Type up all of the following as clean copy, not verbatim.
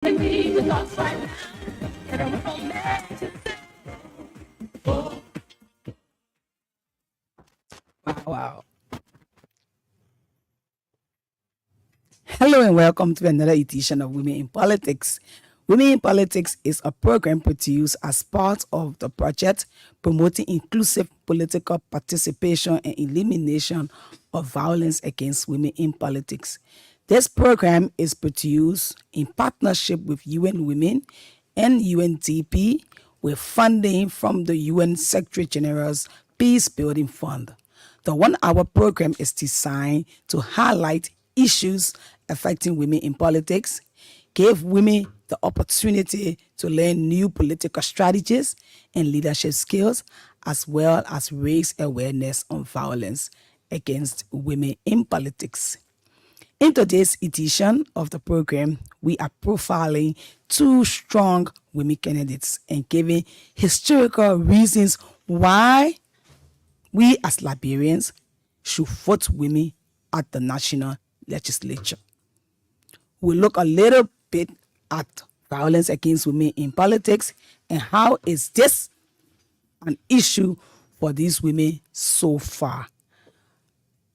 They need the lost right now. And I'm home back to Wow. Hello and welcome to another edition of Women in Politics. Women in Politics is a program produced as part of the project promoting inclusive political participation and elimination of violence against women in politics. This program is produced in partnership with UN Women and UNDP with funding from the UN Secretary General's Peace Building Fund. The 1 hour program is designed to highlight issues affecting women in politics, give women the opportunity to learn new political strategies and leadership skills, as well as raise awareness on violence against women in politics. In today's edition of the program, we are profiling 2 strong women candidates and giving historical reasons why we as Liberians should vote women at the national legislature. We'll look a little bit at violence against women in politics and how is this an issue for these women so far.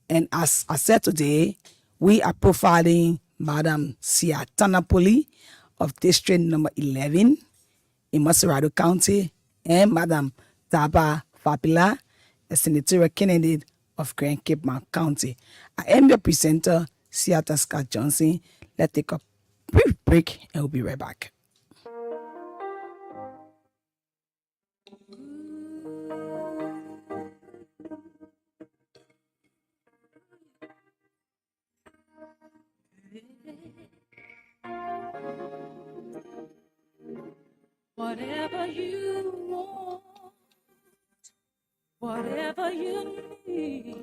And as I said today, we are profiling Madam Siah Tandanpolie of District number 11 in Montserrado County and Madam Dabah Varpilah, a senatorial candidate of Grand Cape Mount County. I am your presenter, Siah Scott Johnson. Let's take a brief break and we'll be right back. whatever you want, whatever you need.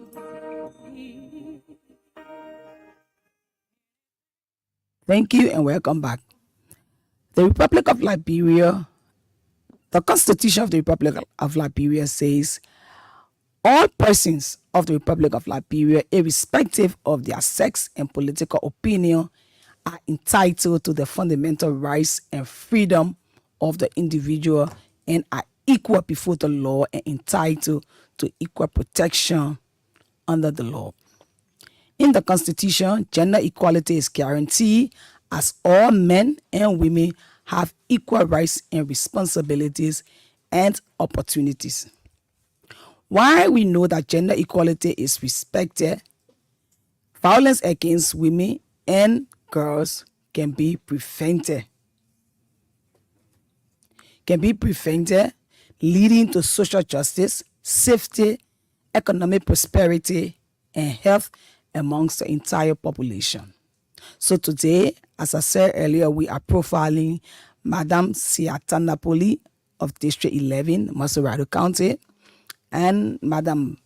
Thank you and welcome back. The Republic of Liberia, the Constitution of the Republic of Liberia says all persons of the Republic of Liberia, irrespective of their sex and political opinion, are entitled to the fundamental rights and freedom of the individual and are equal before the law and entitled to equal protection under the law. In the Constitution, gender equality is guaranteed as all men and women have equal rights and responsibilities and opportunities. While we know that gender equality is respected, violence against women and girls can be prevented, leading to social justice, safety, economic prosperity, and health amongst the entire population. So today, as I said earlier, we are profiling Madam Siah Tandanpolie of District 11, Montserrado County, and Madam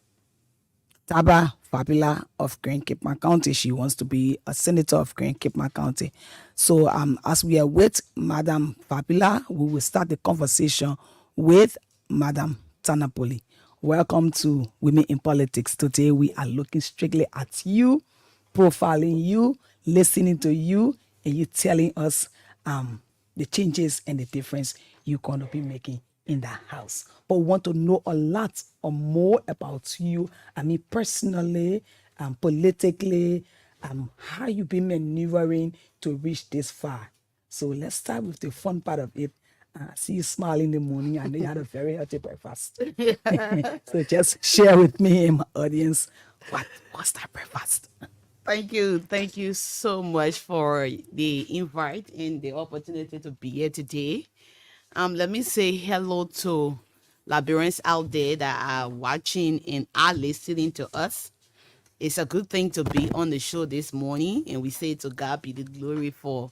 Dabah Varpilah of Grand Cape Mount County. She wants to be a senator of Grand Cape Mount County. So as we are with Madam Varpilah, we will start the conversation with Madam Tandanpolie. Welcome to Women in Politics. Today we are looking strictly at you, profiling you, listening to you, and you telling us the changes and the difference you're going to be making in that house. But we want to know a lot or more about you. I mean, personally, politically, how you've been maneuvering to reach this far. So let's start with the fun part of it. See you smile in the morning. I know you had a very healthy breakfast. So just share with me and my audience what's that breakfast. Thank you so much for the invite and the opportunity to be here today. Let me say hello to Liberians out there that are watching and are listening to us. It's a good thing to be on the show this morning, and we say to God be the glory for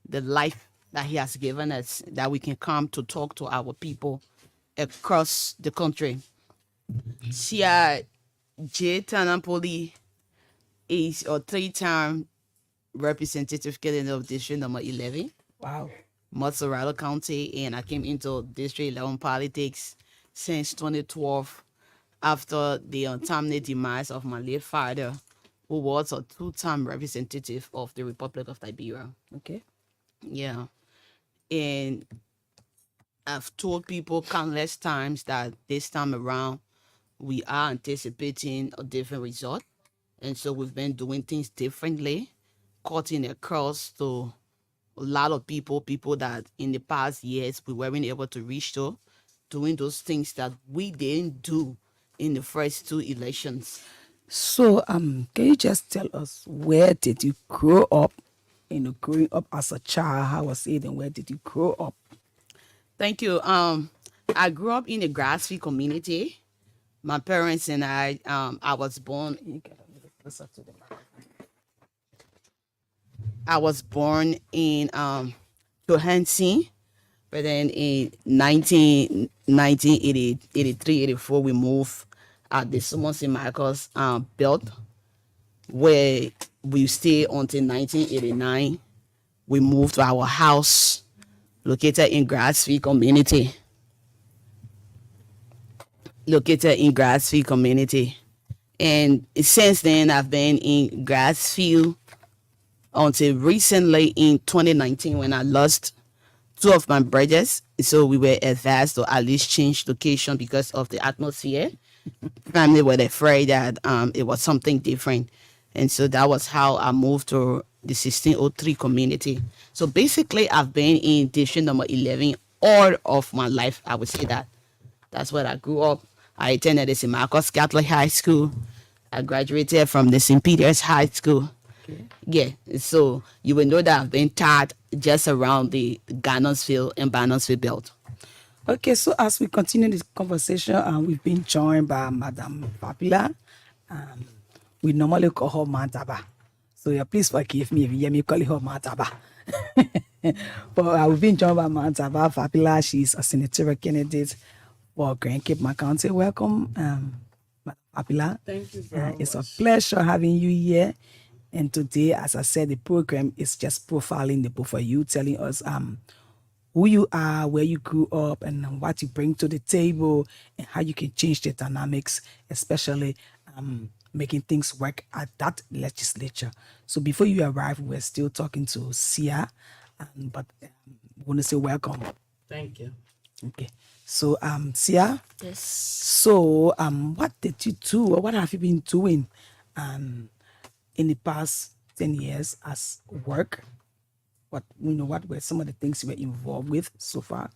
the life that He has given us, that we can come to talk to our people across the country. Siah J. Tandanpolie is a 3-time representative candidate of District number 11. Wow. Montserrado County, and I came into District 11 politics since 2012 after the untimely demise of my late father, who was a 2-time representative of the Republic of Liberia. Okay. Yeah. And I've told people countless times that this time around we are anticipating a different result. And so we've been doing things differently, cutting across to a lot of people that in the past years we weren't able to reach to, doing those things that we didn't do in the first two elections. So, can you just tell us where did you grow up? Growing up as a child, how was it, and where did you grow up? Thank you. I grew up in a grassroots community. My parents and I was born. You get a little closer to the mic. I was born in Johansen, but then in 1983, 84, we moved at the Summon St. Michael's belt, where we stayed until 1989. We moved to our house located in Grassfield community. And since then, I've been in Grassfield until recently in 2019 when I lost two of my brothers. So we were advised to at least change location because of the atmosphere. Family were afraid that it was something different. And so that was how I moved to the 1603 community. So basically, I've been in district number 11 all of my life. I would say that. That's where I grew up. I attended the St. Marcos Catholic High School. I graduated from the St. Peter's High School. Okay. Yeah, so you will know that I've been taught just around the Garnersville and Barnesville belt. Okay, so as we continue this conversation, we've been joined by Madam Varpilah. We normally call her Dabah. So yeah, please forgive me if you hear me calling her Dabah. But we've been joined by Dabah Varpilah. She's a senatorial candidate for Grand Cape County. Welcome, Madam Varpilah. Thank you very much. It's a pleasure having you here. And today, as I said, the program is just profiling the both of you, telling us who you are, where you grew up, and what you bring to the table, and how you can change the dynamics, especially making things work at that legislature. So before you arrived, we were still talking to Siah, but we want to say welcome. Thank you. Okay. So, Siah. Yes. So, what did you do, or what have you been doing in the past 10 years as work? What were some of the things you were involved with so far?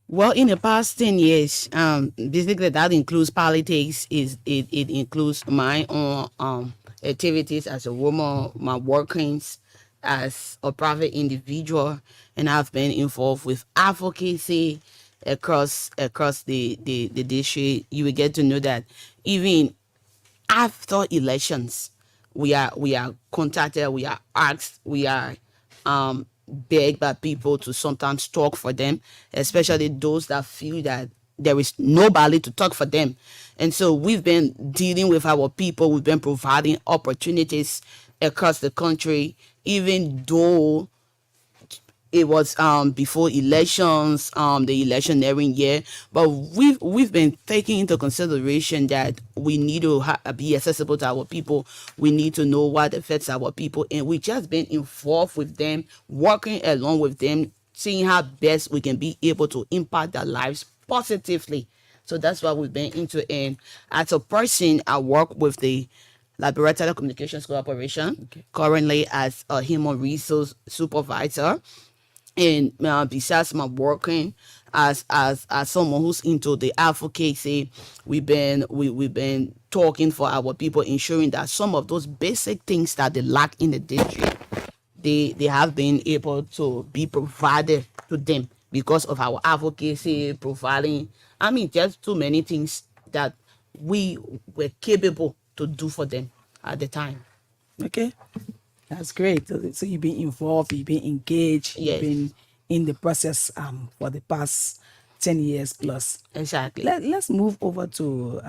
Well, in the past 10 years, basically that includes politics. It includes my own activities as a woman, my workings as a private individual, and I've been involved with advocacy across the district. You will get to know that even after elections, we are contacted, we are asked, we are begged by people to sometimes talk for them, especially those that feel that there is nobody to talk for them. And so we've been dealing with our people, we've been providing opportunities across the country, even though it was before elections, the electioneering year, but we've been taking into consideration that we need to be accessible to our people. We need to know what affects our people, and we just been involved with them, working along with them, seeing how best we can be able to impact their lives positively. So that's what we've been into. And as a person, I work with the Laboratory Communications Corporation, currently as a human resource supervisor. And besides my working as someone who's into the advocacy, we've been talking for our people, ensuring that some of those basic things that they lack in the district, they have been able to be provided to them because of our advocacy, providing, just too many things that we were capable to do for them at the time. Okay. That's great. So you've been involved, you've been engaged, Yes. You've been in the process for the past 10 years plus. Exactly. Let's move over to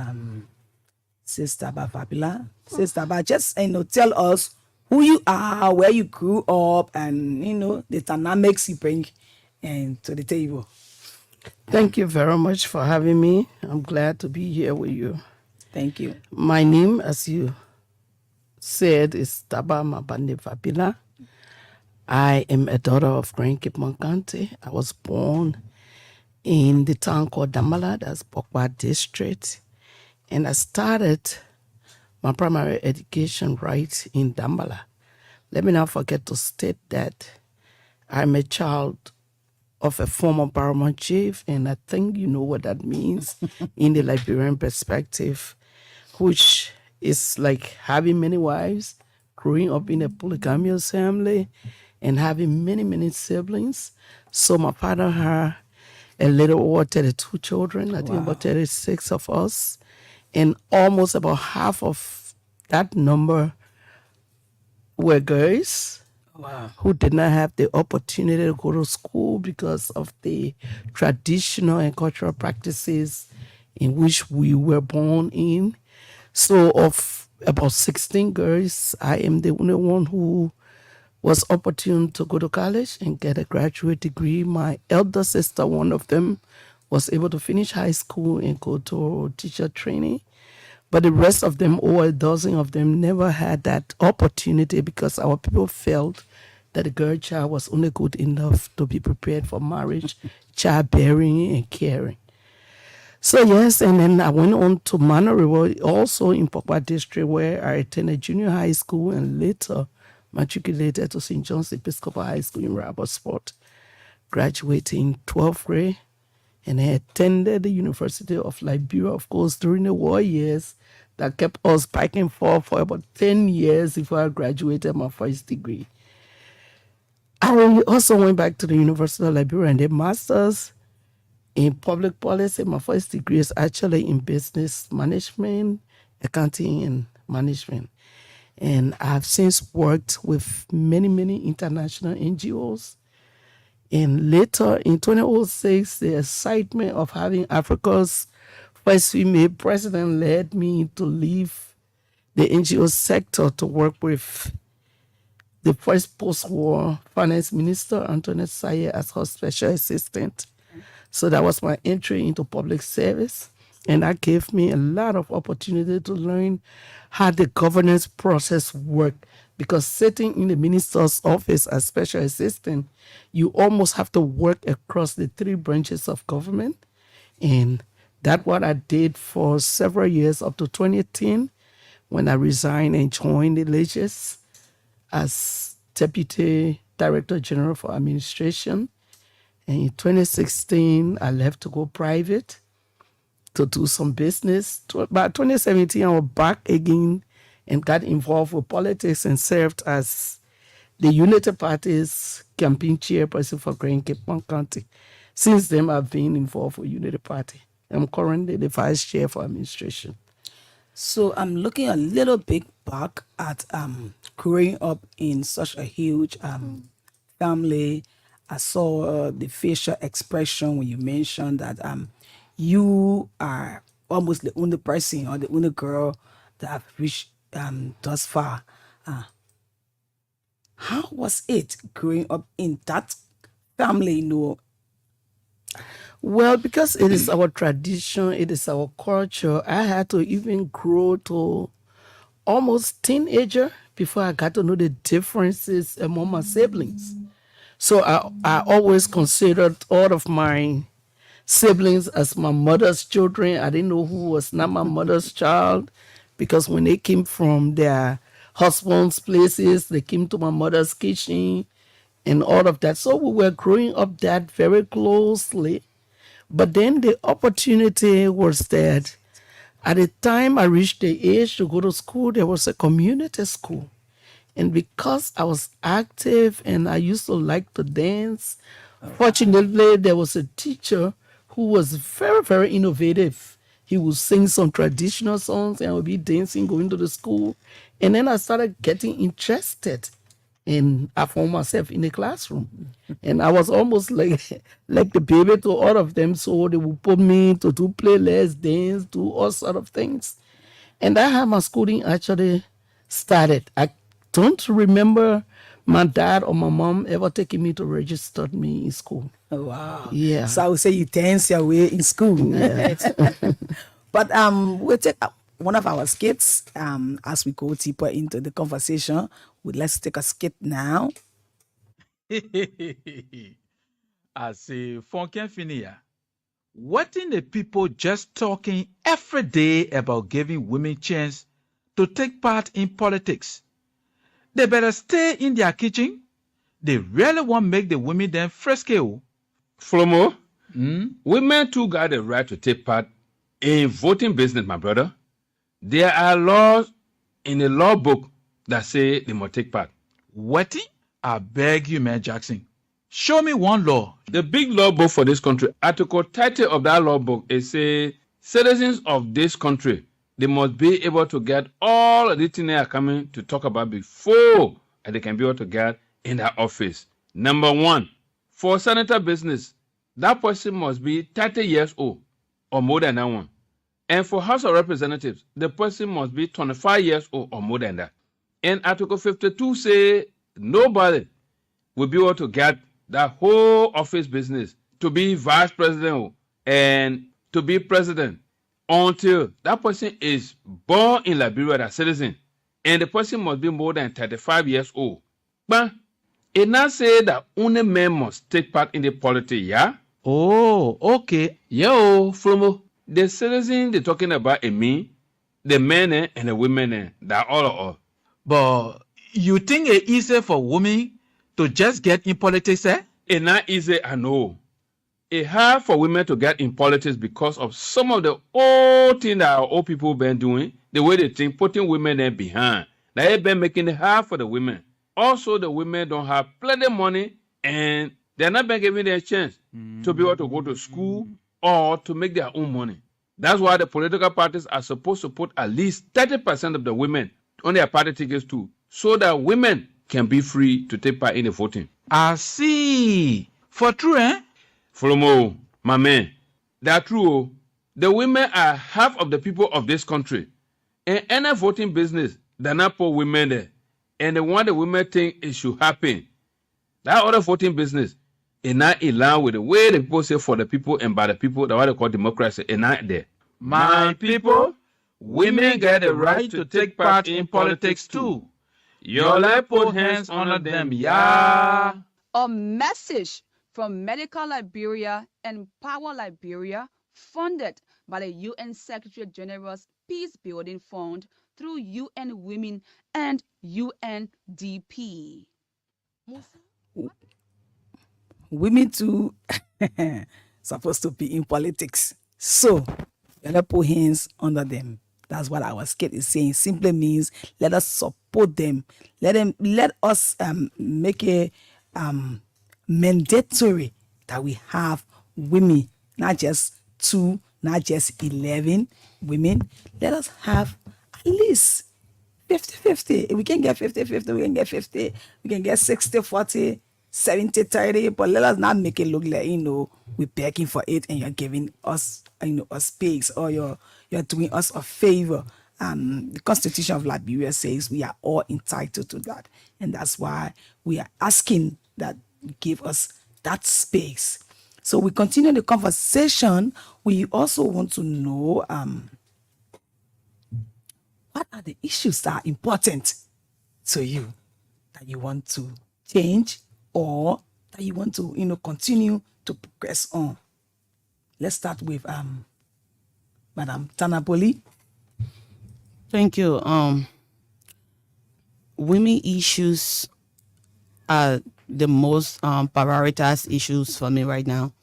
Sister Varpilah. Sister Dabah, just tell us who you are, where you grew up, and the dynamics you bring to the table. Thank you very much for having me. I'm glad to be here with you. Thank you. My name, as you said, is Dabah Varpilah. I am a daughter of Grand Cape County. I was born in the town called Damala, that's Bokwa district. And I started my primary education right in Damala. Let me not forget to state that I'm a child of a former paramount chief, and I think you know what that means in the Liberian perspective, which is like having many wives, growing up in a polygamous family, and having many, many siblings. So my father had a little over 32 children, I think about 36 of us, and almost about half of that number were girls who did not have the opportunity to go to school because of the traditional and cultural practices in which we were born in. So of about 16 girls, I am the only one who was opportune to go to college and get a graduate degree. My elder sister, one of them, was able to finish high school and go to teacher training. But the rest of them, over a dozen of them, never had that opportunity because our people felt that a girl child was only good enough to be prepared for marriage, childbearing, and caring. So yes, and then I went on to Montserrado, also in Pokwa district, where I attended junior high school and later matriculated to St. John's Episcopal High School in Rabosport, graduating in 12th grade, and I attended the University of Liberia, of course, during the war years that kept us back and forth for about 10 years before I graduated my first degree. I also went back to the University of Liberia and did master's in public policy. My first degree is actually in business management, accounting, and management. And I've since worked with many, many international NGOs. And later in 2006, the excitement of having Africa's first female president led me to leave the NGO sector to work with the first post-war finance minister, Antoinette Siah, as her special assistant. So that was my entry into public service. And that gave me a lot of opportunity to learn how the governance process worked. Because sitting in the minister's office as special assistant, you almost have to work across the three branches of government. And that's what I did for several years up to 2010 when I resigned and joined the Legis as Deputy Director General for Administration. And in 2016, I left to go private to do some business. By 2017, I was back again and got involved with politics and served as the Unity Party's campaign chairperson for Grand Cape County. Since then, I've been involved with Unity Party. I'm currently the vice chair for administration. So I'm looking a little bit back at growing up in such a huge family. I saw the facial expression when you mentioned that you are almost the only person or the only girl that have reached thus far. How was it growing up in that family? Well, because it is our tradition, it is our culture, I had to even grow to almost teenager before I got to know the differences among my siblings. So I always considered all of my siblings as my mother's children. I didn't know who was not my mother's child because when they came from their husband's places, they came to my mother's kitchen and all of that. So we were growing up that very closely. But then the opportunity was that at the time I reached the age to go to school, there was a community school. And because I was active and I used to like to dance, fortunately, there was a teacher who was very, very innovative. He would sing some traditional songs and I would be dancing, going to the school. And then I started getting interested and I found myself in the classroom. And I was almost like like the baby to all of them. So they would put me to do playlists, dance, do all sort of things. And that's how my schooling actually started. I don't remember my dad or my mom ever taking me to register me in school. Oh, wow. Yeah. So I would say you dance your way in school. Yeah. But we'll take one of our skits as we go deeper into the conversation. Let's take a skit now. I say, Fonken Finia, what in the people just talking every day about giving women chance to take part in politics? They better stay in their kitchen. They really want make the women them fresco. Flomo, women too got the right to take part in voting business, my brother. There are laws in the law book that say they must take part. What? I beg you, man, Jackson. Show me one law. The big law book for this country, Article 30 of that law book, it says citizens of this country, they must be able to get all of the things they are coming to talk about before they can be able to get in that office. Number one, for senator business, that person must be 30 years old or more than that one. And for House of Representatives, the person must be 25 years old or more than that. And Article 52 say nobody will be able to get that whole office business to be vice president and to be president until that person is born in Liberia as a citizen. And the person must be more than 35 years old. But it now say that only men must take part in the politics, yeah? Oh, okay. Yo, Flomo, the citizen they're talking about is me, the men and the women, that all of us. But you think it's easy for women to just get in politics, eh? It's not easy, I know. It's hard for women to get in politics because of some of the old things that our old people been doing, the way they think, putting women there behind. They've been making it hard for the women. Also, the women don't have plenty of money and they're not been given their chance to be able to go to school or to make their own money. That's why the political parties are supposed to put at least 30% of the women on their party tickets too, so that women can be free to take part in the voting. I see. For true, eh? Folomo, my man, that's true. The women are half of the people of this country. And any voting business, they're not put women there. And the one the women think it should happen. That other voting business is not in line with the way the people say for the people and by the people, that what they call democracy, is not there. My people, women get the right to take part in politics too. Y'all put hands on them, yeah. A message from Medical Liberia and Power Liberia, funded by the UN Secretary General's Peace Building Fund through UN Women and UNDP. Women too supposed to be in politics. So let put hands under them. That's what our skit is saying. Simply means let us support them. Let us make a mandatory that we have women, not just 2, not just 11 women. Let us have at least 50-50. If we can get 50-50, we can get 50. We can get 60-40, 70-30. But let us not make it look like, we're begging for it and you're giving us, a space, or you're doing us a favor. The Constitution of Liberia says we are all entitled to that. And that's why we are asking that you give us that space. So we continue the conversation. We also want to know what are the issues that are important to you that you want to change or that you want to, continue to progress on. Let's start with Madam Tandanpolie. Thank you. Women issues are the most prioritized issues for me right now,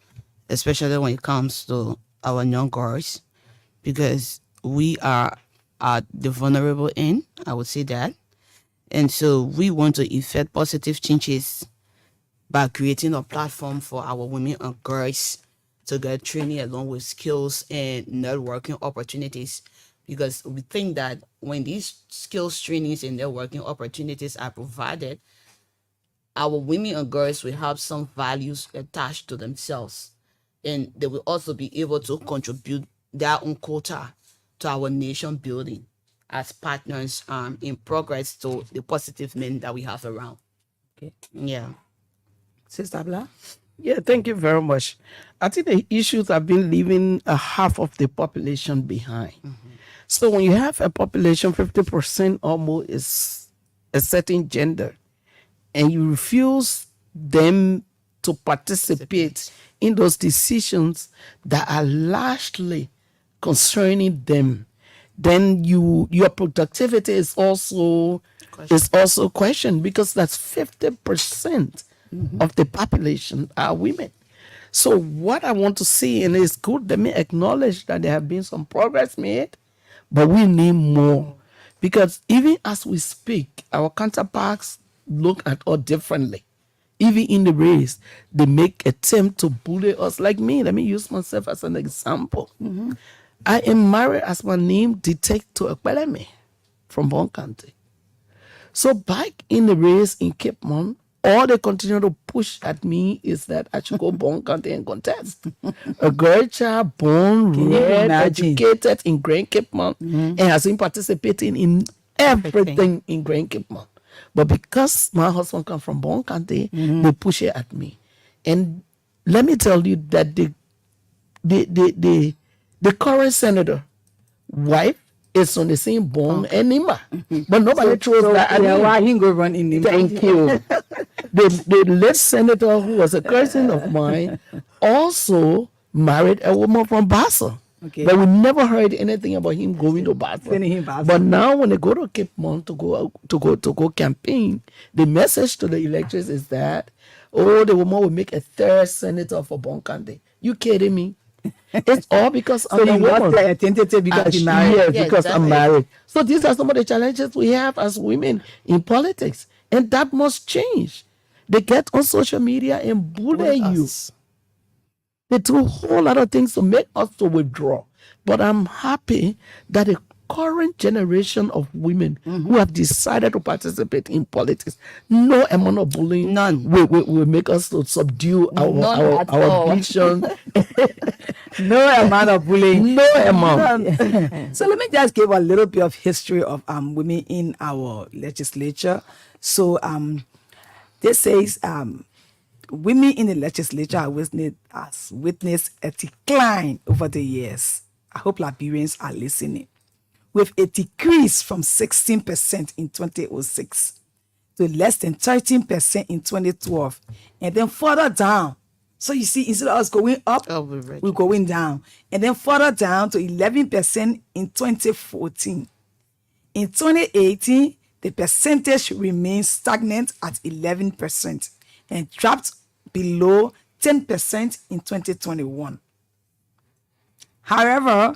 especially when it comes to our young girls, because we are at the vulnerable end, I would say that. And so we want to effect positive changes by creating a platform for our women and girls to get training along with skills and networking opportunities, because we think that when these skills trainings and networking opportunities are provided, our women and girls will have some values attached to themselves, and they will also be able to contribute their own quota to our nation building as partners in progress to the positive men that we have around. Okay. Yeah. Sister Blah? Yeah, thank you very much. I think the issues have been leaving a half of the population behind. So when you have a population, 50% or more is a certain gender, and you refuse them to participate in those decisions that are largely concerning them, then your productivity is also questioned, because that's 50% of the population are women. So what I want to see, and it's good, let me acknowledge that there have been some progress made, but we need more. Because even as we speak, our counterparts look at us differently. Even in the race, they make attempt to bully us. Like me, let me use myself as an example. I am married, as my name detect, to Ekpeleme from Bon County. So back in the race in Cape Mon, all they continue to push at me is that I should go Bon County and contest. A girl child born, reared, educated in Grand Cape Mon, and has been participating in everything in Grand Cape Mon. But because my husband comes from Bon County, they push it at me. And let me tell you that the current senator wife is on the same bone and Nima. But nobody throws that at me. Why he go run in Nima? Thank you. The late senator, who was a cousin of mine, also married a woman from Basel. Okay. But we never heard anything about him going to Basel. But now when they go to Cape Mon to go campaign, the message to the electors is that, oh, the woman will make a third senator for Bon County. You kidding me? It's all because I'm a woman. Because you're married. Yes, because I'm married. So these are some of the challenges we have as women in politics, and that must change. They get on social media and bully you. They do a whole lot of things to make us to withdraw. But I'm happy that the current generation of women who have decided to participate in politics, no amount of bullying will make us to subdue our vision. No amount of bullying. No amount. So let me just give a little bit of history of women in our legislature. So this says women in the legislature has witnessed a decline over the years. I hope Liberians are listening. With a decrease from 16% in 2006 to less than 13% in 2012, and then further down. So you see, instead of us going up, we're going down. And then further down to 11% in 2014. In 2018, the percentage remains stagnant at 11% and dropped below 10% in 2021. However,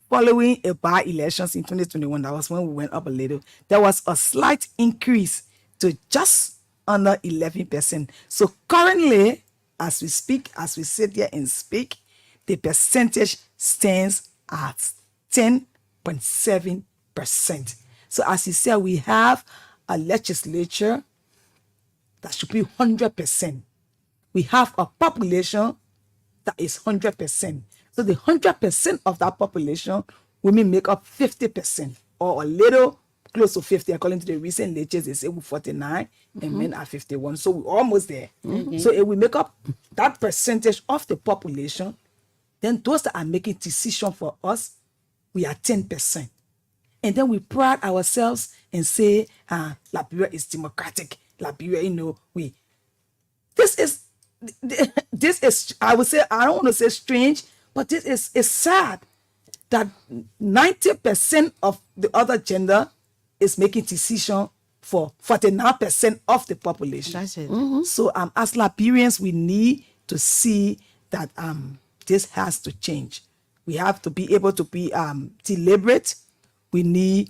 following a by-elections in 2021, that was when we went up a little, there was a slight increase to just under 11%. So currently, as we speak, as we sit here and speak, the percentage stands at 10.7%. So as you said, we have a legislature that should be 100%. We have a population that is 100%. So the 100% of that population, women make up 50%, or a little close to 50, according to the recent lectures. They say we're 49 and men are 51. So we're almost there. So if we make up that percentage of the population, then those that are making decision for us, we are 10%. And then we pride ourselves and say, Liberia is democratic. Liberia, this is, I would say, I don't want to say strange, but this is sad that 90% of the other gender is making decision for 49% of the population. That's it. So as Liberians, we need to see that this has to change. We have to be able to be deliberate. We need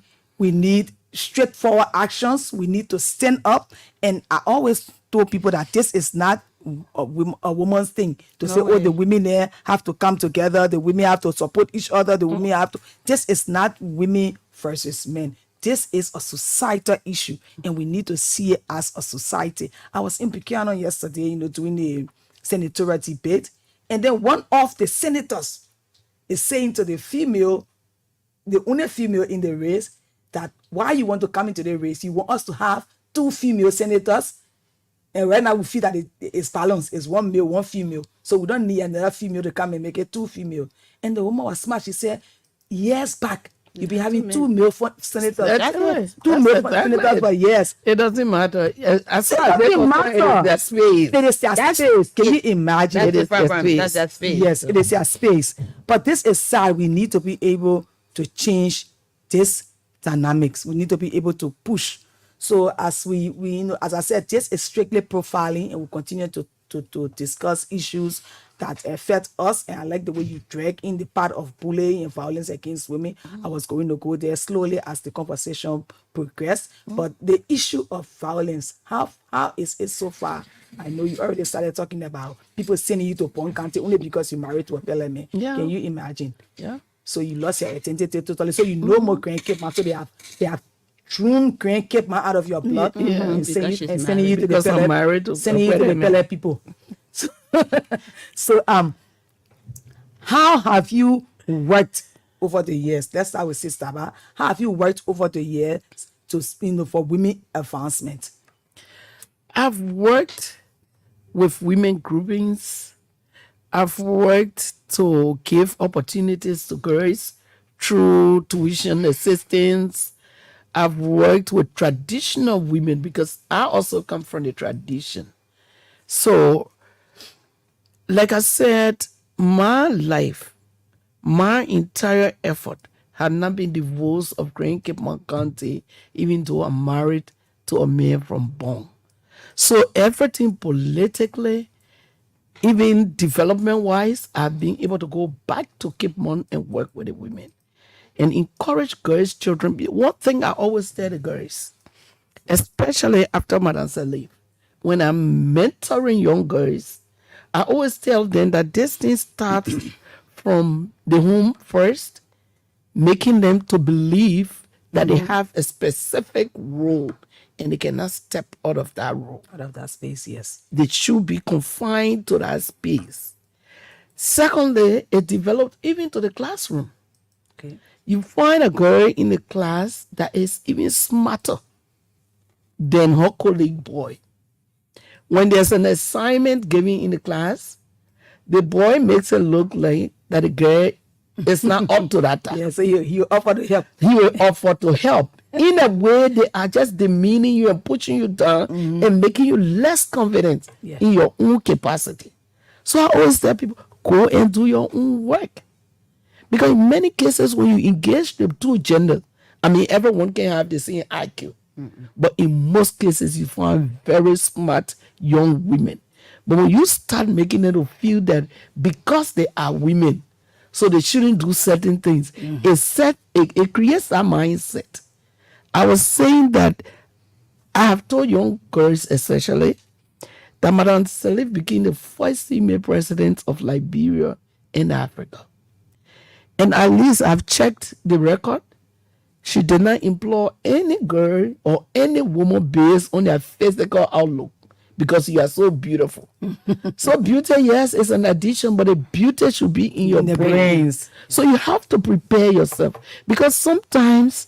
straightforward actions. We need to stand up. And I always told people that this is not a woman's thing to say, the women there have to come together, the women have to support each other, the women have to. This is not women versus men. This is a societal issue, and we need to see it as a society. I was in Buchanan yesterday, doing the senatorial debate, and then one of the senators is saying to the female, the only female in the race, that why you want to come into the race, you want us to have 2 female senators. And right now we feel that it's balanced. It's 1 male, 1 female. So we don't need another female to come and make it 2 female. And the woman was smart. She said, years back, You've been having two male senators. That's right. Two That's male exactly senators it. for years. It doesn't matter. As It far as doesn't they're concerned, matter. it is their space. It is their space. Can you imagine? That's It the is their problem. That's space. that space. Yes, it is their space. But this is sad. We need to be able to change this dynamics. We need to be able to push. So as we as I said, this is strictly profiling, and we'll continue to discuss issues that affect us. And I like the way you drag in the part of bullying and violence against women. I was going to go there slowly as the conversation progressed. But the issue of violence, how is it so far? I know you already started talking about people sending you to Pond County only because you married to a Peleme. Yeah. Can you imagine? Yeah. So you lost your identity totally. So you no more grandkid man. So they have thrown grandkid man out of your blood and Because sending she's you to the Because I'm Pele, married to sending you to the Peleme. Pele people. So how have you worked over the years? Let's start with Sister Dabah. How have you worked over the years to for women advancement? I've worked with women groupings. I've worked to give opportunities to girls through tuition assistance. I've worked with traditional women because I also come from the tradition. So, like I said, my life, my entire effort had not been the voice of Grand Cape Mount County, even though I'm married to a man from Bong. So everything politically, even development-wise, I've been able to go back to Cape Mount and work with the women and encourage girls, children. One thing I always tell the girls, especially after Madam leave, when I'm mentoring young girls, I always tell them that this thing starts from the home first, making them to believe that they have a specific role and they cannot step out of that role. Out of that space, yes. They should be confined to that space. Secondly, it developed even to the classroom. Okay. You find a girl in the class that is even smarter than her colleague boy. When there's an assignment given in the class, the boy makes it look like that the girl is not up to that task. Yeah, so you offer to help. He will offer to help. In a way, they are just demeaning you and pushing you down and making you less confident in your own capacity. So I always tell people, go and do your own work. Because in many cases, when you engage the two genders, I mean, everyone can have the same IQ. But in most cases, you find very smart young women. But when you start making them feel that because they are women, so they shouldn't do certain things, it creates that mindset. I was saying that I have told young girls especially that Madam Salif became the first female president of Liberia in Africa. And at least I've checked the record. She did not employ any girl or any woman based on their physical outlook because you are so beautiful. So beauty, yes, is an addition, but the beauty should be in your brains. So you have to prepare yourself because sometimes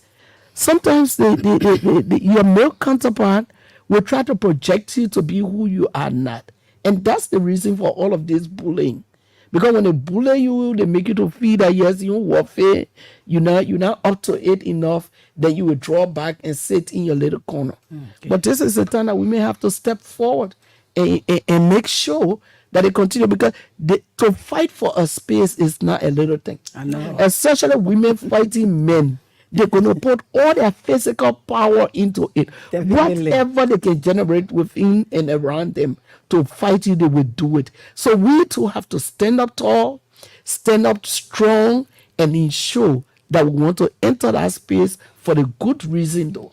your male counterpart will try to project you to be who you are not. And that's the reason for all of this bullying. Because when they bully you, they make you to feel that yes, you're warfare, you're not up to it enough, then you will draw back and sit in your little corner. Okay. But this is the time that we may have to step forward and make sure that they continue, because to fight for a space is not a little thing. I know. Especially women fighting men. They're going to put all their physical power into it. Definitely. Whatever they can generate within and around them to fight you, they will do it. So we too have to stand up tall, stand up strong, and ensure that we want to enter that space for the good reason though.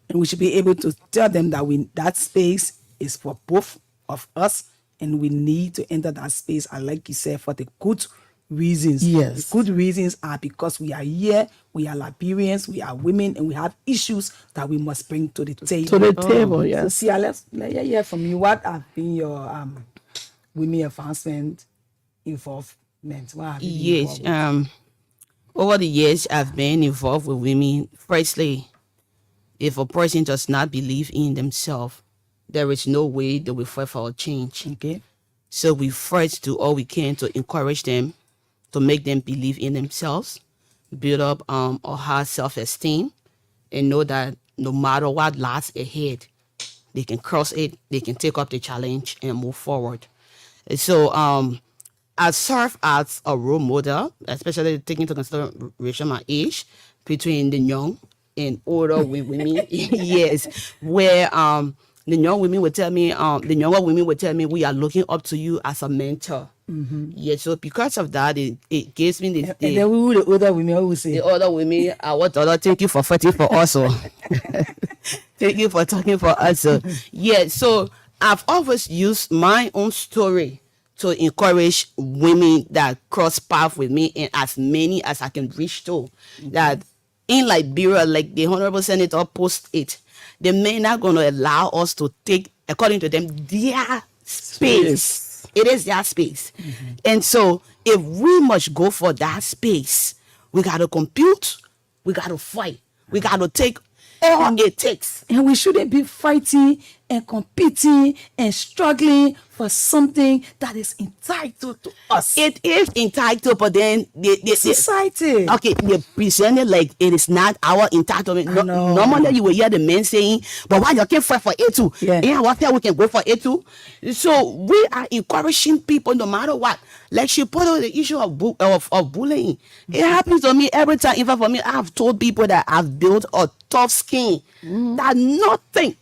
And we should be able to tell them that that space is for both of us, and we need to enter that space, and like you said, for the good reasons. Yes. The good reasons are because we are here, we are Liberians, we are women, and we have issues that we must bring to the table. To the table, yes. So Siah, let's hear from you. What have been your women advancement involvement? What have you been Yes. involved with? Over the years, I've been involved with women. Firstly, if a person does not believe in themselves, there is no way they will fight for a change. Okay. So we first do all we can to encourage them, to make them believe in themselves, build up or high self-esteem, and know that no matter what lies ahead, they can cross it, they can take up the challenge and move forward. And so I serve as a role model, especially taking into consideration my age, between the young and older women. Yes, where the young women would tell me, the younger women would tell me, we are looking up to you as a mentor. Yes, so because of that, it gives me this. And then we the older women always say, The other women, I want to thank you for fighting for us. So. Thank you for talking for us. Yeah, so I've always used my own story to encourage women that cross path with me, and as many as I can reach to. That in Liberia, like the Honorable Senator post it, the men are going to allow us to take, according to them, their space. It is their space. And so if we must go for that space, we got to compete, we got to fight, we got to take all it takes. and we shouldn't be fighting and competing and struggling for something that is entitled to us. It is entitled, but then Society. okay, they present it like it is not our entitlement. know. Normally, you will hear the men saying, "But why you can't fight for it too? Yeah. What we can go for it too." So we are encouraging people, no matter what. Like she put on the issue of bullying. It happens to me every time. Even for me, I've told people that I've built a tough skin. That nothing.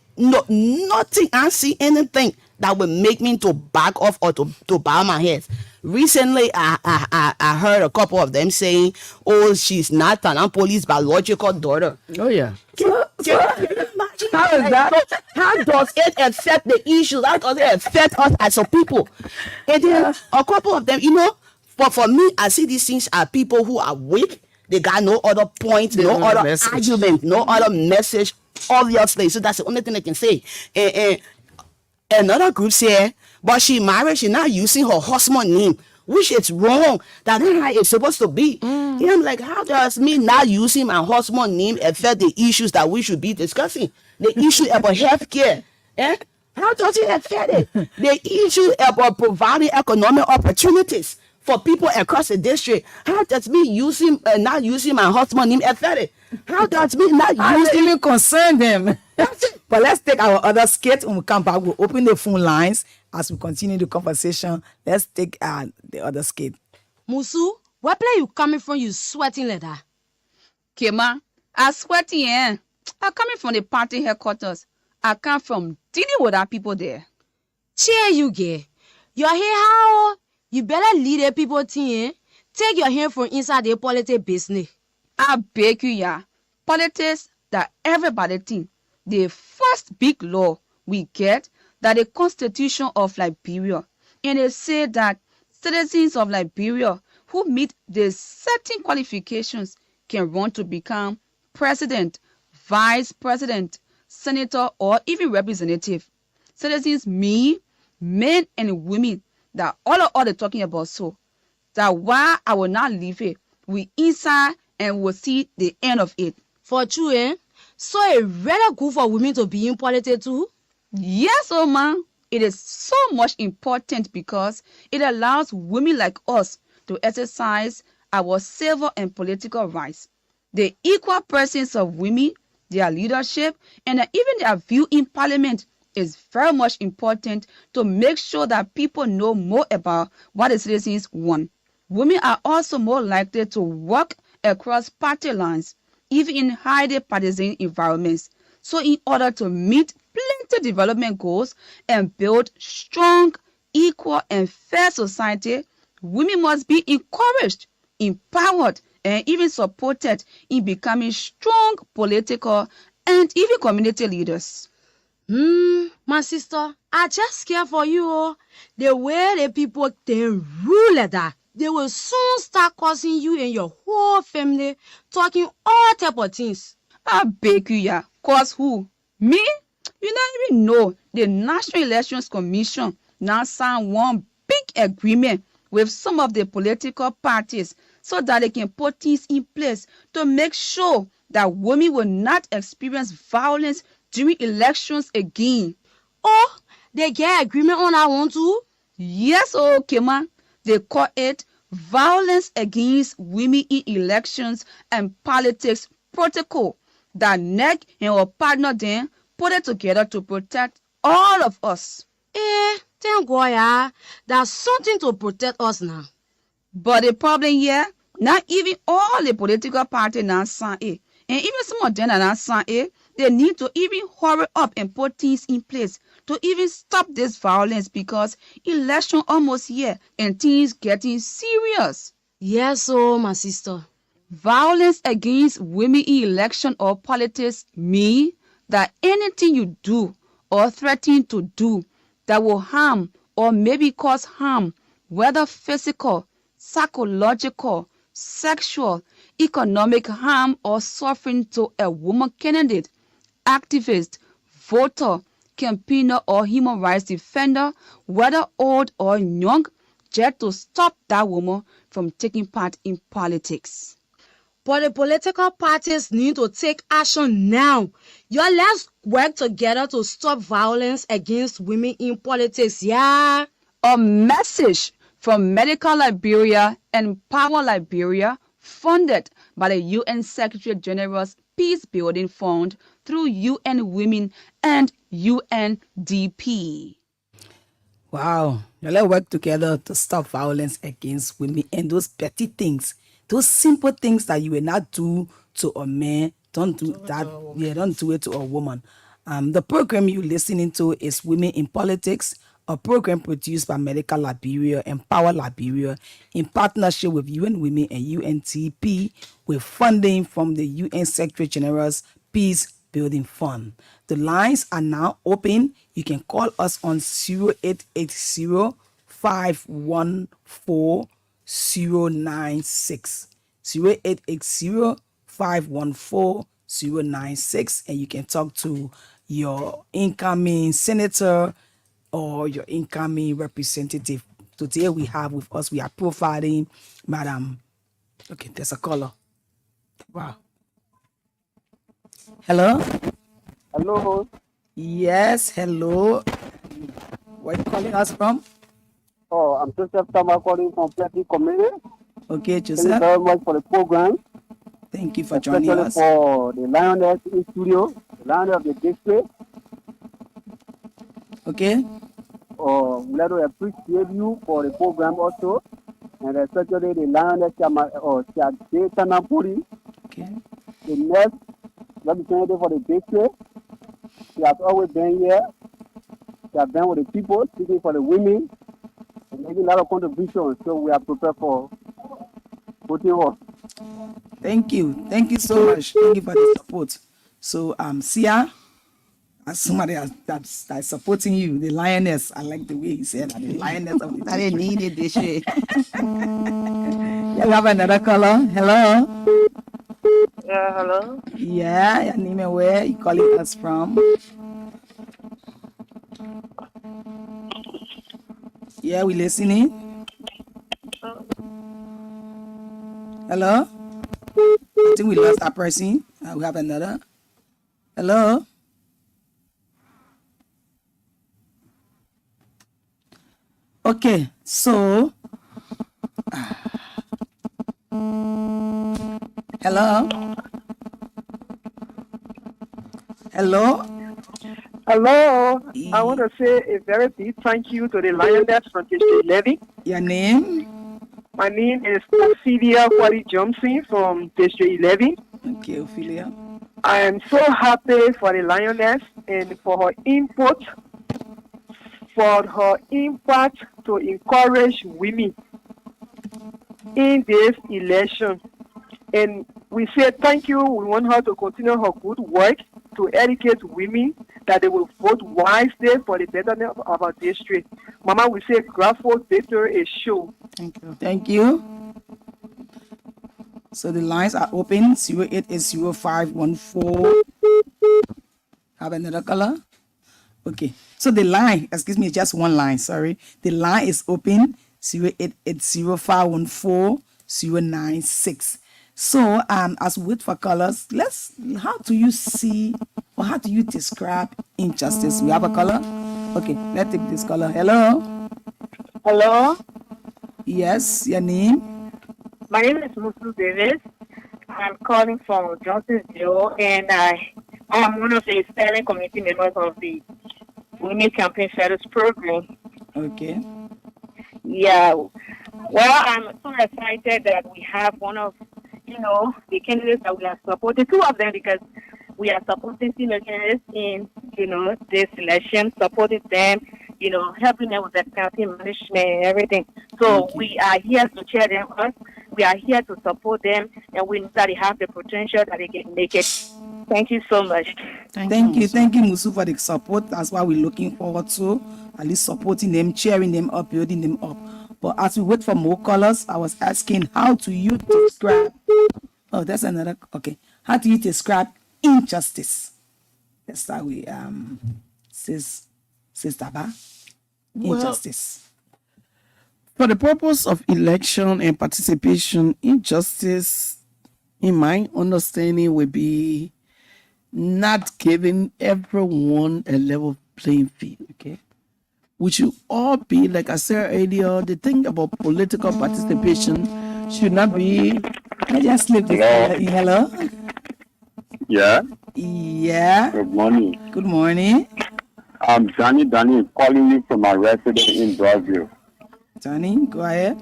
I see anything that will make me to back off or to bow my head. Recently, I heard a couple of them saying, "Oh, she's not Tandanpolie's biological daughter." Oh yeah. Can you imagine? How is that? How does it affect the issue? How does it affect us as a people? And then a couple of them, but for me, I see these things as people who are weak. They got no other point, no no other message. argument, no other message, obviously. So that's the only thing I can say. And another group said, but she married, she's not using her husband name, which is wrong. That's not how it's supposed to be. And I'm like, how does me not using my husband name affect the issues that we should be discussing? The issue about healthcare. How does it affect it? The issue about providing economic opportunities for people across the district. How does me not using my husband name affect it? How does me not I don't using even concern them. That's it. But let's take our other skit. When we come back, we'll open the phone lines as we continue the conversation. Let's take the other skit. Musu, where play you coming from? You sweating like that? Kema, I sweaty, eh? I'm coming from the party headquarters. I come from dealing with our people there. Cheer you get. Your hair how? You better lead the people team. Eh? Take your hand from inside the politics business. I beg you, yeah. Politics that everybody think. The first big law we get that the Constitution of Liberia, and they say that citizens of Liberia who meet the certain qualifications can run to become president, vice president, senator, or even representative. Citizens mean men and women that all of they're talking about. So that why I will not leave it. We inside and we'll see the end of it. For true, eh? So it rather good for women to be in politics too? Yes, oh man. It is so much important because it allows women like us to exercise our civil and political rights. The equal presence of women, their leadership, and even their view in parliament is very much important to make sure that people know more about what the citizens want. Women are also more likely to work across party lines, even in highly partisan environments. So in order to meet plenty development goals and build strong, equal, and fair society, women must be encouraged, empowered, and even supported in becoming strong political and even community leaders. My sister, I just scared for you. Oh. The way the people they rule like that, they will soon start causing you and your whole family talking all type of things. I beg you, yeah. Cause who? Me? You don't even know the National Elections Commission now signed one big agreement with some of the political parties so that they can put things in place to make sure that women will not experience violence during elections again. Oh, they get agreement on that one too? Yes, okay, man. They call it Violence against women in elections and politics protocol that NEC and our partner then put it together to protect all of us. Thank God, yeah. That's something to protect us now. But the problem here, not even all the political parties now sign it. And even some of them are not sign it. They need to even hurry up and put things in place to even stop this violence because election almost here and things getting serious. Yes, so my sister. Violence against women in election or politics mean that anything you do or threaten to do that will harm or maybe cause harm, whether physical, psychological, sexual, economic harm or suffering to a woman candidate, activist, voter, campaigner or human rights defender, whether old or young, just to stop that woman from taking part in politics. But the political parties need to take action now. Let's work together to stop violence against women in politics, yeah. A message from Medical Liberia and Power Liberia, funded by the UN Secretary General's Peace Building Fund through UN Women and UNDP. Wow. Now let's work together to stop violence against women and those petty things, those simple things that you will not do to a man. Don't do that. Yeah, don't do it to a woman. The program you're listening to is Women in Politics, a program produced by Medical Liberia and Power Liberia in partnership with UN Women and UNDP with funding from the UN Secretary General's Peace Building Fund. The lines are now open. You can call us on 0880 514 096. 0880 514 096, and you can talk to your incoming senator or your incoming representative. Today we have with us, we are profiling Madam. Okay, there's a caller. Wow. Hello? Hello. Yes, hello. Where are you calling us from? Oh, I'm Joseph Tama calling from Platy Community. Okay, Thank you Joseph. very much for the program, Thank you for joining especially us. for the Lioness in studio, the Lioness of the district. Okay. We'd like to appreciate you for the program also, and especially the Lioness Tandanpolie, Okay. the next representative for the district. She has always been here. She has been with the people, speaking for the women, and making a lot of contributions. So we are prepared for voting her. Thank you. Thank you so much. Thank you for the support. So, Siah, as somebody that's supporting you, the lioness. I like the way he said that, the lioness of the I didn't need it this way. Yeah, we have another caller. Hello. Yeah, hello. Yeah, your name and where you calling us from? Yeah, we listening. Hello. I think we lost that person. We have another. Hello. Okay, so hello. Hello. Hello. I want to say a very big thank you to the Lioness from District 11. Your name? My name is Siah Johnson from District 11. Okay, Ophelia. I am so happy for the Lioness and for her input, for her impact to encourage women in this election. And we say thank you. We want her to continue her good work to educate women that they will vote wisely for the betterment of our district. Mama, we say graphic victory is sure. Thank you. Thank you. So the lines are open. 0880-514. Have another color? Okay. So the line, excuse me, just one line, sorry. The line is open. 0880-514-096. So as we wait for colors, how do you see or how do you describe injustice? We have a color? Okay, let's take this color. Hello? Hello? Yes, your name? My name is Musu Davis. I'm calling from Johnsonville, and I am one of the steering committee members of the Women Campaign Fellows Program. Okay. Yeah. Well, I'm so excited that we have one of, the candidates that we are supporting, two of them, because we are supporting female candidates in, this election, supporting them, helping them with the campaign management and everything. So we are here to cheer them up. We are here to support them, and we know that they have the potential that they can make it. Thank you so much. Thank you, Musu, for the support. That's why we're looking forward to at least supporting them, cheering them up, building them up. But as we wait for more callers, I was asking how do you describe? Oh, that's another. Okay, how do you describe injustice? That's how we says Dabah. Injustice. For the purpose of election and participation, injustice, in my understanding, would be not giving everyone a level playing field. Okay, we should all be, like I said earlier, the thing about political participation should not be. I just slipped this. Hello. Yeah. Yeah. Good morning. Good morning. I'm Danny calling you from my residence in Brazil. Johnny, go ahead.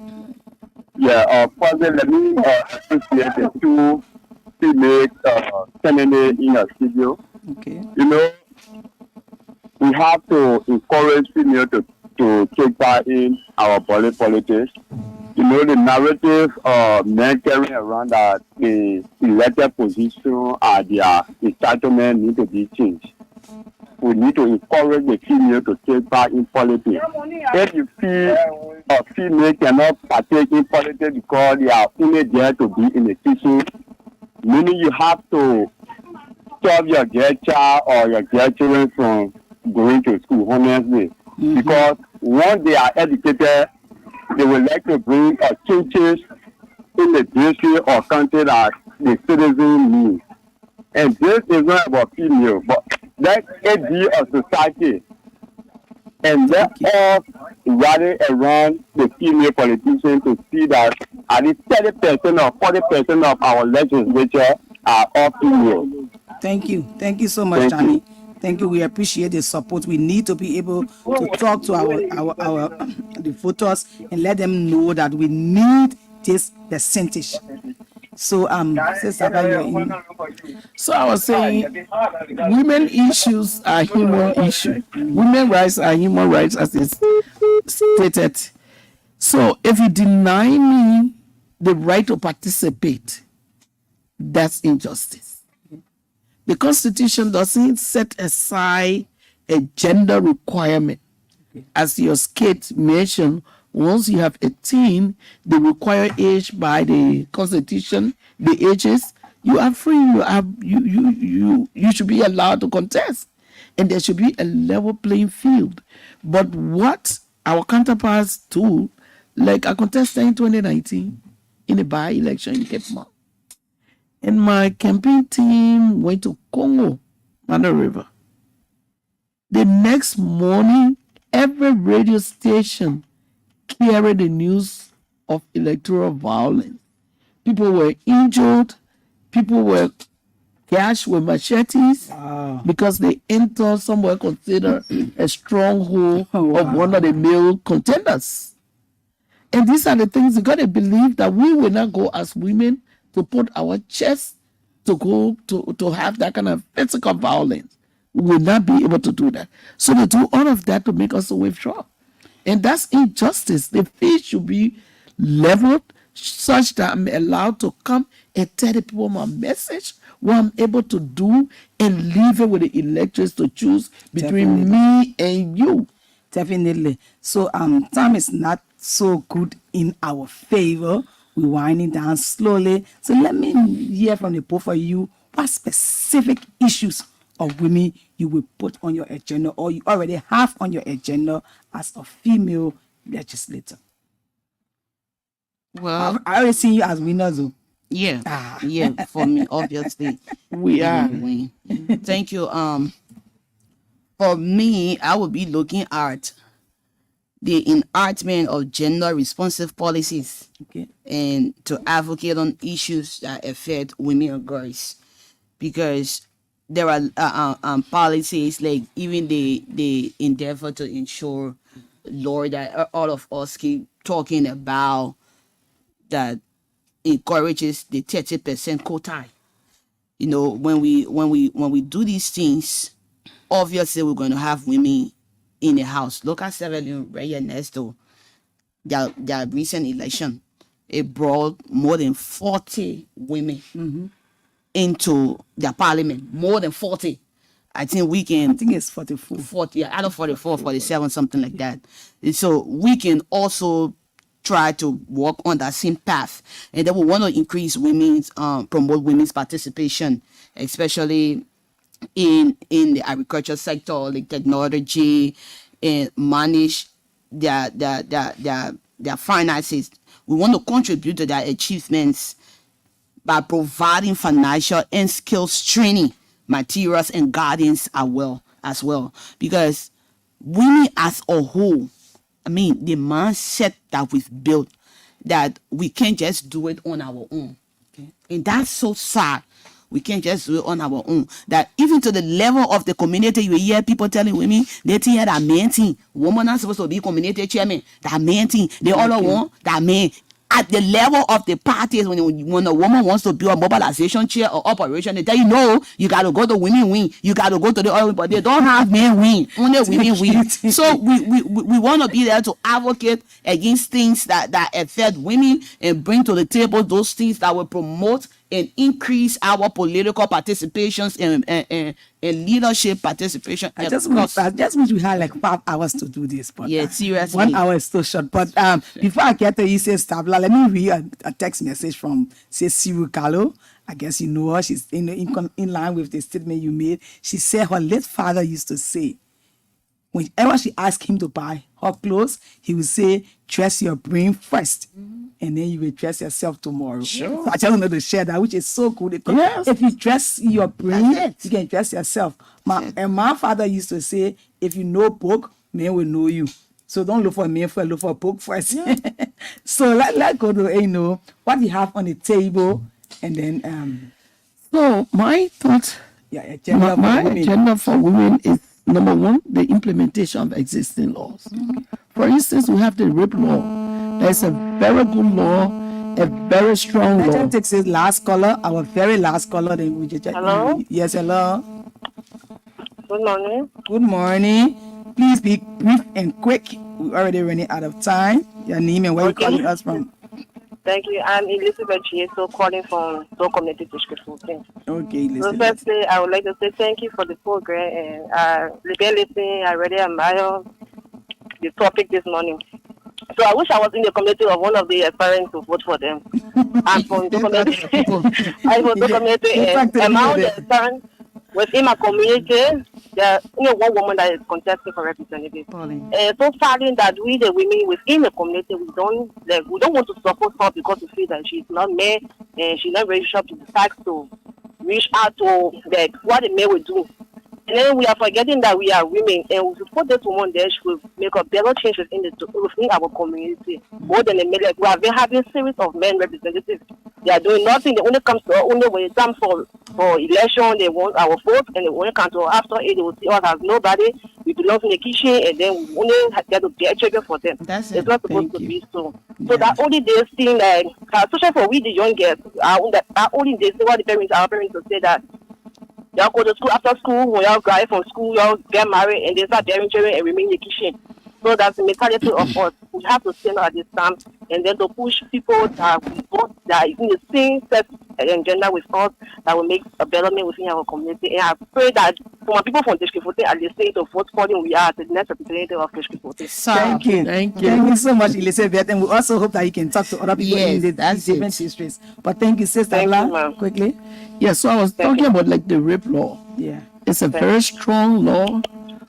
Yeah, first let me appreciate the two female candidates in your studio. Okay. We have to encourage female to take part in our politics. The narrative men carrying around that the elected position are their entitlement need to be changed. We need to encourage the female to take part in politics. If you feel a female cannot partake in politics because they are only there to be in the kitchen, meaning you have to stop your girl child or your girl children from going to school, honestly. Because once they are educated, they would like to bring changes in the district or country that the citizens need. And this is not about female, but let it be a society. And let us rally around the female politicians to see that at least 30% or 40% of our legislature are all female. Thank you. Thank you so much, Johnny. Thank you. We appreciate the support. We need to be able to talk to our the voters and let them know that we need this percentage. So So I was saying, women issues are human issues. Women rights are human rights, as is stated. So if you deny me the right to participate, that's injustice. The Constitution doesn't set aside a gender requirement. As your skate mentioned, once you have 18, the required age by the Constitution, the ages, you are free. You should be allowed to contest, and there should be a level playing field. But what our counterparts do, like I contested in 2019 in a by-election in Cape Mount, and my campaign team went to Congo, Mano River. The next morning, every radio station carried the news of electoral violence. People were injured. People were gashed with machetes because they entered somewhere considered a stronghold of one of the male contenders. And these are the things you got to believe that we will not go as women to put our chest to go to have that kind of physical violence. We will not be able to do that. So they do all of that to make us withdraw. And that's injustice. The field should be leveled such that I'm allowed to come and tell the people my message, what I'm able to do, and leave it with the electors to choose between me and you. Definitely. So time is not so good in our favor. We're winding down slowly. So let me hear from the both of you what specific issues of women you will put on your agenda or you already have on your agenda as a female legislator. Well, I already see you as winners. Though. Yeah, yeah. For me, obviously, we are. Thank you. For me, I would be looking at the enactment of gender responsive policies, Okay. and to advocate on issues that affect women and girls, because there are policies like even the endeavor to ensure law that all of us keep talking about, that encourages the 30% quota. You know, when we do these things, obviously we're going to have women in the house. Look at Sierra Leone right here next to their recent election. It brought more than 40 women into their parliament. More than 40. I think we can. I think it's 44. 40, yeah, out of 44, 47, something like that. And so we can also try to work on that same path. And then we want to increase women's, promote women's participation, especially in the agriculture sector, like technology, and manage their finances. We want to contribute to their achievements by providing financial and skills training, materials, and guidance as well. Because women as a whole, I mean, the mindset that we've built, that we can't just do it on our own. Okay? And that's so sad. We can't just do it on our own. That even to the level of the community, you hear people telling women, they think that man thing. Woman not supposed to be community chairman. That man thing. They all want that man. At the level of the parties, when a woman wants to build a mobilization chair or operation, they tell you, no, you got to go to women wing. You got to go to the other, but they don't have men wing. Only women wing. So we want to be there to advocate against things that affect women and bring to the table those things that will promote and increase our political participations and leadership participation. I just wish we had like 5 hours to do this. But yeah, seriously. 1 hour is too short. But before I get to you, say Stabla, let me read a text message from, say, Siru Kalo. I guess you know her. She's in line with the statement you made. She said her late father used to say, whenever she asked him to buy her clothes, he would say, dress your brain first. And then you will dress yourself tomorrow. Sure. So I just wanted to share that, which is so cool. Because Yes. if you dress your brain, That's it. you can dress yourself. My father used to say, if you know book, men will know you. So don't look for men first, look for book first. So let's go to, what you have on the table. And then, So my thought, agenda for my women. agenda for women is, number one, the implementation of existing laws. For instance, we have the rape law. That's a very good law, a very strong I law. just take this last caller, our very last caller. Then we just, Hello? Yes, hello. Good morning. Good morning. Please be brief and quick. We're already running out of time. Your name and where you calling us from. Thank you. I'm Elizabeth Chieso, calling from Soul Community District 14. Okay, So listen. firstly, I would like to say thank you for the program, and I've been listening. I really admire the topic this morning. So I wish I was in the community of one of the parents to vote for them. I'm from the community. I'm from the community, and among the parents within my community, there's only one woman that is contesting for representative. And so finding that we the women within the community, we don't want to support her because we feel that she's not male and she's not ready to the fact to reach out to what the men will do. And then we are forgetting that we are women, and we support this woman there, she will make a better changes within our community. More than the men, like we have been having series of men representatives. They are doing nothing. They only come to us only when it comes for election. They want our vote, and they only come to us after it. They will see us as nobody. We belong in the kitchen, and then we only get to get checker for them. That's it's it. not supposed to be so. So that only this thing, like especially for we the young girls, our only this what our parents will say that. Y'all go to school after school, when y'all graduate from school, y'all get married and they start bearing children and remain in the kitchen. So that's the mentality of us. We have to stand at this time and then to push people that we both that is in the same sex and gender with us that will make a betterment within our community. And I pray that for my people from District 14 are listening to vote for them, we are the next representative of District 14. Thank you. Thank you. Thank you so much, Elizabeth. And we also hope that you can talk to other people in the That's different districts. But thank you, Sister Thank you, Bla, ma'am. quickly. Yeah, so I was talking about like the rape law. Yeah. It's a very strong law,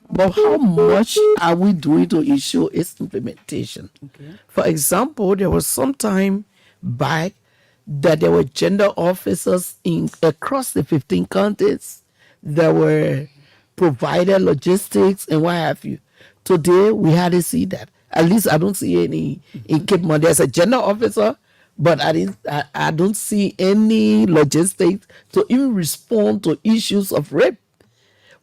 but how much are we doing to ensure its implementation? Okay. For example, there was some time back that there were gender officers across the 15 counties that were provided logistics and what have you. Today, we hardly see that. At least I don't see any in Cape Mon. There's a gender officer, but I don't see any logistics to even respond to issues of rape.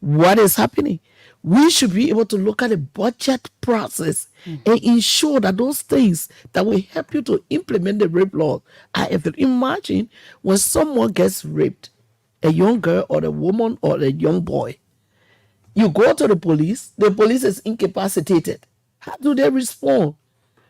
What is happening? We should be able to look at the budget process and ensure that those things that will help you to implement the rape law. I imagine when someone gets raped, a young girl or a woman or a young boy, you go to the police is incapacitated. How do they respond?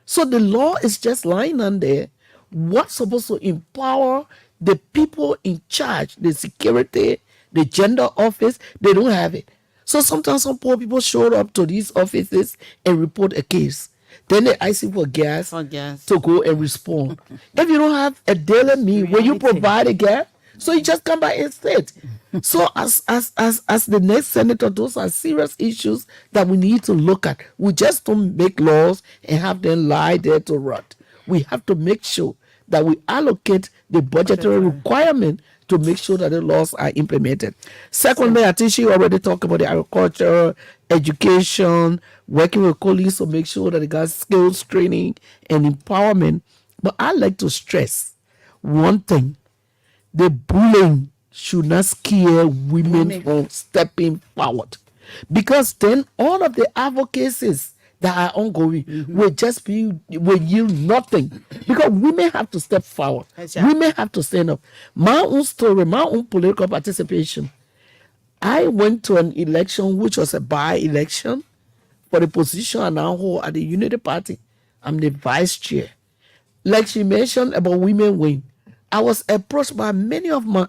So the law is just lying on there. What's supposed to empower the people in charge, the security, the gender office, they don't have it. So sometimes some poor people show up to these offices and report a case. Then they ask you for gas to go and respond. If you don't have a daily meal, will you provide a gas? So you just come by and sit. So as the next senator, those are serious issues that we need to look at. We just don't make laws and have them lie there to rot. We have to make sure that we allocate the budgetary requirement to make sure that the laws are implemented. Secondly, I think she already talked about the agriculture, education, working with colleagues to make sure that they got skills training and empowerment. But I like to stress one thing: the bullying should not scare women from stepping forward, because then all of the advocacies that are ongoing will yield nothing, because women have to step forward. Women have to stand up. My own story, my own political participation, I went to an election which was a by-election for the position I now hold at the Unity Party. I'm the vice chair. Like she mentioned about women win, I was approached by many of my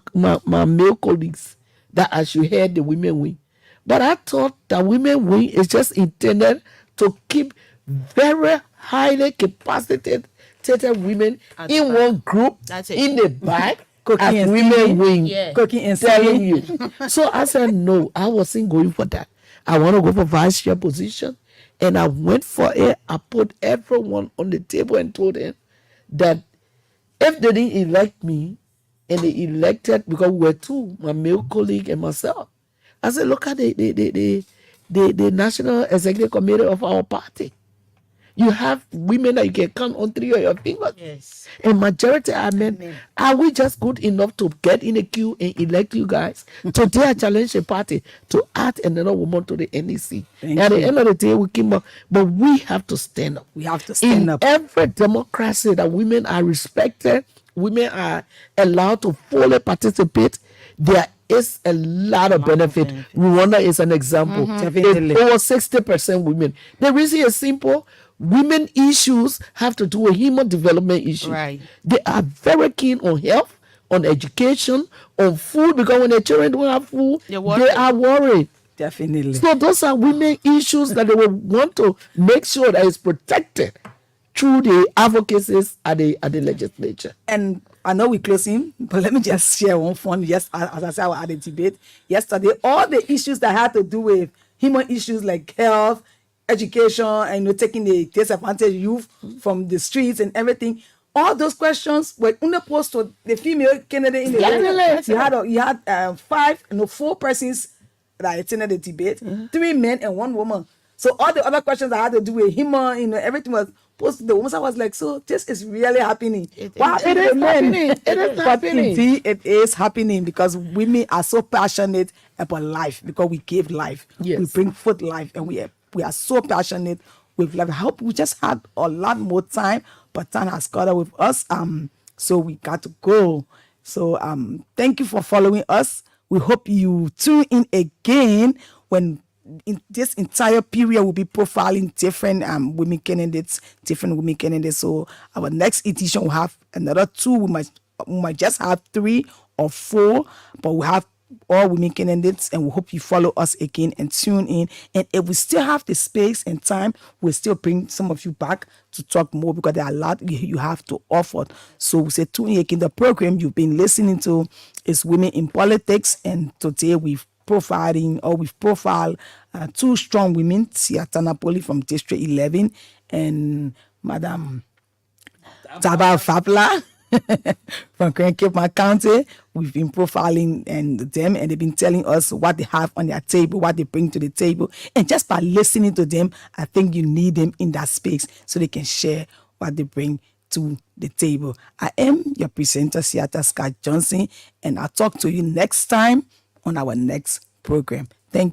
male colleagues that I should head the women wing. But I thought that women wing is just intended to keep very highly capacitated women in one group in the back as women wing, cooking and telling you. So I said, no, I wasn't going for that. I want to go for vice chair position. And I went for it. I put everyone on the table and told them that if they didn't elect me, and they elected, because we were two, my male colleague and myself, I said, look at the National Executive Committee of our party. You have women that you can count on 3 of your fingers. Yes. And majority are men. Are we just good enough to get in a queue and elect you guys? Today I challenge the party to add another woman to the NEC. At the end of the day, we came up. But we have to stand up. We have to stand up. In every democracy that women are respected, women are allowed to fully participate, there is a lot of benefit. Rwanda is an example. Definitely. Over 60% women. The reason is simple. Women issues have to do with human development issues. Right. They are very keen on health, on education, on food, because when the children don't have food, they are worried. Definitely. So those are women issues that they will want to make sure that it's protected through the advocacies at the legislature. And I know we're closing, but let me just share one fun. Yes, as I said, I was at the debate yesterday. All the issues that had to do with human issues like health, education, and taking the disadvantaged youth from the streets and everything. All those questions were posed to the female candidate in the debate. You had 4 persons that attended the debate, 3 men and 1 woman. So all the other questions that had to do with him, everything was posed to the woman. So I was like, so this is really happening. It is happening. It is happening. Indeed, it is happening, because women are so passionate about life, because we give life. Yes. We bring forth life, and we are so passionate with life. I hope we just had a lot more time, but time has caught up with us. So we got to go. So thank you for following us. We hope you tune in again when in this entire period we'll be profiling different women candidates. So our next edition will have another 2. We might just have 3 or 4, but we have all women candidates, and we hope you follow us again and tune in. And if we still have the space and time, we'll still bring some of you back to talk more, because there are a lot you have to offer. So we say tune in again. The program you've been listening to is Women in Politics, and today we've profiled 2 strong women, Siah Tandanpolie from District 11 and Madam Dabah Varpilah from Grand Cape County. We've been profiling them, and they've been telling us what they have on their table, what they bring to the table. And just by listening to them, I think you need them in that space so they can share what they bring to the table. I am your presenter, Siah Scott Johnson, and I'll talk to you next time on our next program. Thank you.